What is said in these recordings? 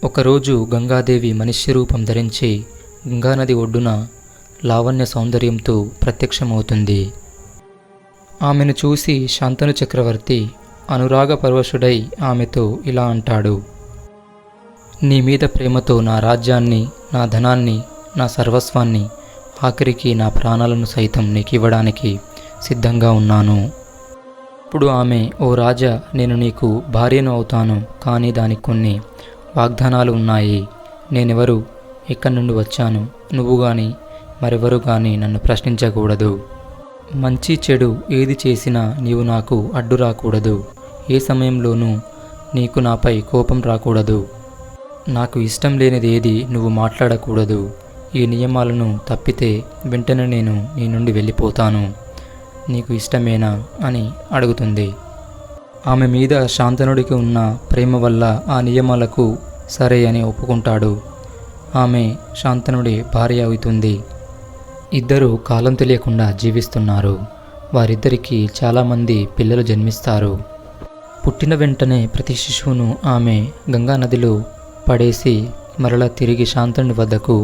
ఒకరోజు గంగాదేవి మనుష్య రూపం ధరించి గంగానది ఒడ్డున లావణ్య సౌందర్యంతో ప్రత్యక్షమవుతుంది. ఆమెను చూసి శాంతను చక్రవర్తి అనురాగ పరవశుడై ఆమెతో ఇలా అంటాడు: నీ మీద ప్రేమతో నా రాజ్యాన్ని, నా ధనాన్ని, నా సర్వస్వాన్ని, ఆఖరికి నా ప్రాణాలను సైతం నీకివ్వడానికి సిద్ధంగా ఉన్నాను. అప్పుడు ఆమె, ఓ రాజా, నేను నీకు భార్యను అవుతాను, కానీ దానికి కొన్ని వాగ్దానాలు ఉన్నాయి. నేనెవరు, ఎక్కడి నుండి వచ్చాను, నువ్వు కానీ మరెవరు కానీ నన్ను ప్రశ్నించకూడదు. మంచి చెడు ఏది చేసినా నీవు నాకు అడ్డు రాకూడదు. ఏ సమయంలోనూ నీకు నాపై కోపం రాకూడదు. నాకు ఇష్టం లేనిది ఏది నువ్వు మాట్లాడకూడదు. ఈ నియమాలను తప్పితే వెంటనే నేను నీ నుండి వెళ్ళిపోతాను. నీకు ఇష్టమేనా అని అడుగుతుంది. ఆమె మీద శాంతనుడికి ఉన్న ప్రేమ వల్ల ఆ నియమాలకు సరే అని ఒప్పుకుంటాడు. ఆమె శాంతనుడి భార్య అవుతుంది. ఇద్దరు కాలం తెలియకుండా జీవిస్తున్నారు. వారిద్దరికీ చాలామంది పిల్లలు జన్మిస్తారు. పుట్టిన వెంటనే ప్రతి శిశువును ఆమె గంగానదిలో పడేసి మరలా తిరిగి శాంతనుడి వద్దకు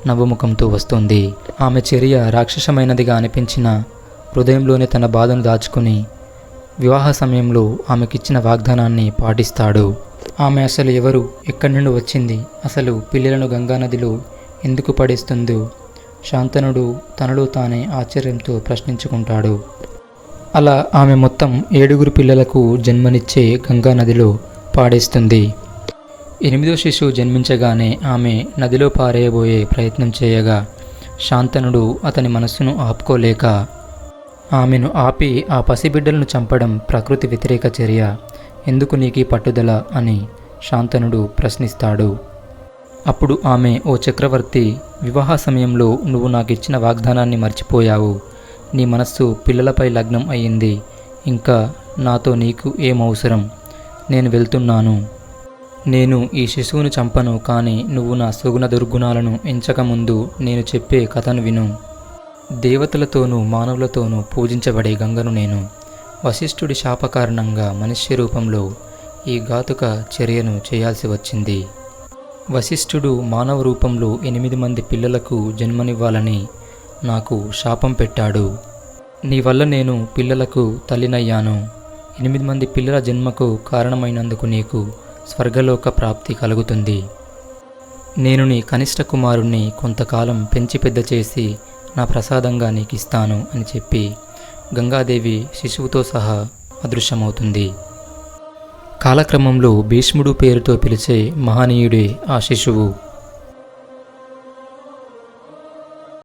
నవ్వుముఖంతో వస్తుంది. ఆమె చర్య రాక్షసమైనదిగా అనిపించిన హృదయంలోనే తన బాధను దాచుకుని వివాహ సమయంలో ఆమెకిచ్చిన వాగ్దానాన్ని పాటిస్తాడు. ఆమె అసలు ఎవరు, ఎక్కడి నుండి వచ్చింది, అసలు పిల్లలను గంగానదిలో ఎందుకు పడేస్తుందో శాంతనుడు తనలో తానే ఆశ్చర్యంతో ప్రశ్నించుకుంటాడు. అలా ఆమె మొత్తం 7 పిల్లలకు జన్మనిచ్చే గంగానదిలో పాడేస్తుంది. 8వ శిశువు జన్మించగానే ఆమె నదిలో పారేయబోయే ప్రయత్నం చేయగా శాంతనుడు అతని మనస్సును ఆపుకోలేక ఆమెను ఆపి, ఆ పసిబిడ్డలను చంపడం ప్రకృతి వ్యతిరేక చర్య, ఎందుకు నీకీ పట్టుదల అని శాంతనుడు ప్రశ్నిస్తాడు. అప్పుడు ఆమె, ఓ చక్రవర్తి, వివాహ సమయంలో నువ్వు నాకిచ్చిన వాగ్దానాన్ని మర్చిపోయావు. నీ మనస్సు పిల్లలపై లగ్నం అయ్యింది. ఇంకా నాతో నీకు ఏమవసరం? నేను వెళ్తున్నాను. నేను ఈ శిశువును చంపను, కానీ నువ్వు నా సుగుణ దుర్గుణాలను ఎంచకముందు నేను చెప్పే కథను విను. దేవతలతోనూ మానవులతోనూ పూజించబడే గంగను నేను. వశిష్ఠుడి శాప కారణంగా మనుష్య రూపంలో ఈ ఘాతుక చర్యను చేయాల్సి వచ్చింది. వశిష్ఠుడు మానవ రూపంలో 8 మంది పిల్లలకు జన్మనివ్వాలని నాకు శాపం పెట్టాడు. నీ వల్ల నేను పిల్లలకు తల్లినయ్యాను. 8 మంది పిల్లల జన్మకు కారణమైనందుకు నీకు స్వర్గలోక ప్రాప్తి కలుగుతుంది. నేను నీ కనిష్ట కుమారుణ్ణి కొంతకాలం పెంచి పెద్ద చేసి నా ప్రసాదంగా నీకిస్తాను అని చెప్పి గంగాదేవి శిశువుతో సహా అదృశ్యమవుతుంది. కాలక్రమంలో భీష్ముడు పేరుతో పిలిచే మహనీయుడే ఆ శిశువు.